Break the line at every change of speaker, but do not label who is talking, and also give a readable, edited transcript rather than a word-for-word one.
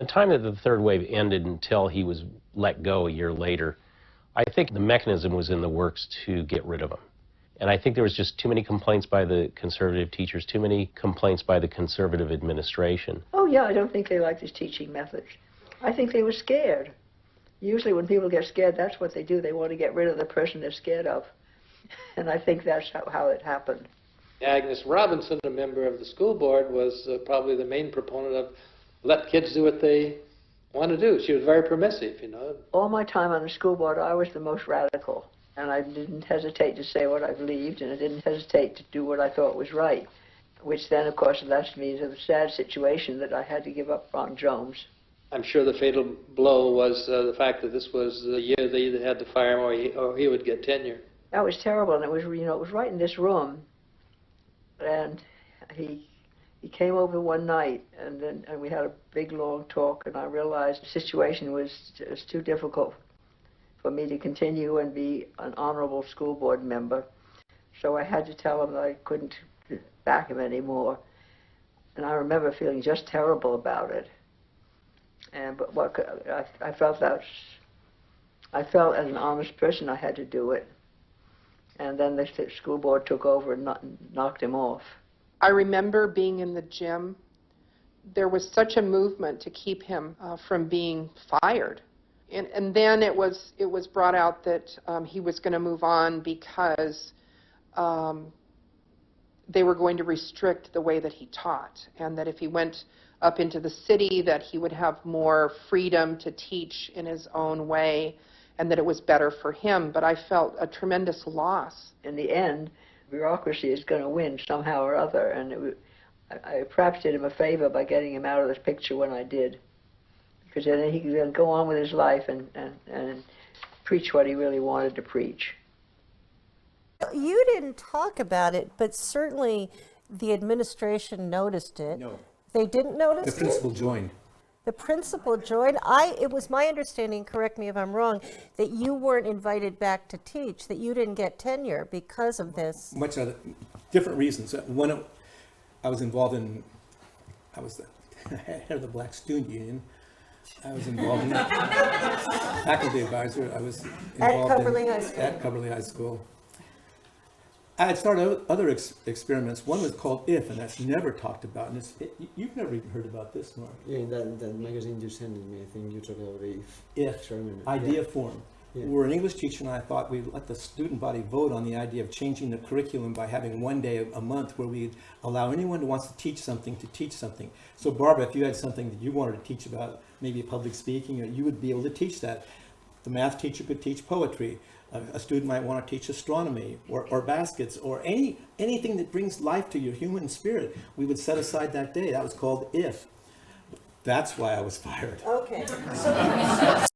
The time that the third wave ended until he was let go a year later, I think the mechanism was in the works to get rid of him. And I think there was just too many complaints by the conservative teachers, too many complaints by the conservative administration.
Oh, yeah, I don't think they liked his teaching methods. I think they were scared. Usually when people get scared, that's what they do. They want to get rid of the person they're scared of. And I think that's how it happened.
Agnes Robinson, a member of the school board, was probably the main proponent of let kids do what they want to do. She was very permissive, you know.
All my time on the school board, I was the most radical. And I didn't hesitate to say what I believed, and I didn't hesitate to do what I thought was right, which then, of course, left me in a sad situation that I had to give up Ron Jones.
I'm sure the fatal blow was the fact that this was the year they either had to fire him or he would get tenure.
That was terrible, and it was, you know, it was right in this room. And he came over one night, and we had a big, long talk, and I realized the situation was just too difficult for me to continue and be an honorable school board member. So I had to tell him that I couldn't back him anymore. And I remember feeling just terrible about it. But I felt as an honest person I had to do it. And then the school board took over and knocked him off.
I remember being in the gym. There was such a movement to keep him from being fired. And then it was brought out that he was going to move on because they were going to restrict the way that he taught, and that if he went up into the city that he would have more freedom to teach in his own way, and that it was better for him. But I felt a tremendous loss.
In the end, bureaucracy is going to win somehow or other, and I perhaps did him a favor by getting him out of this picture when I did. Because then he could then go on with his life and preach what he really wanted to preach.
You didn't talk about it, but certainly the administration noticed it.
No.
They didn't notice it?
The principal joined.
The principal joined. It was my understanding, correct me if I'm wrong, that you weren't invited back to teach, that you didn't get tenure because of this.
Much other, different reasons. One, I was involved in, I was the head of the Black Student Union. I was involved in faculty advisor. I was involved
at Cumberly High School.
At Cumberly High School. I had started other experiments. One was called IF, and that's never talked about. And you've never even heard about this, Mark.
Yeah, in that magazine you sent me, I think you talked about the
IF
experiment.
idea
Yeah.
form.
Yeah.
We're an English teacher, and I thought we'd let the student body vote on the idea of changing the curriculum by having one day a month where we'd allow anyone who wants to teach something to teach something. So Barbara, if you had something that you wanted to teach about, maybe public speaking, you would be able to teach that. The math teacher could teach poetry. A student might want to teach astronomy or baskets or anything that brings life to your human spirit. We would set aside that day. That was called IF. That's why I was fired.
Okay.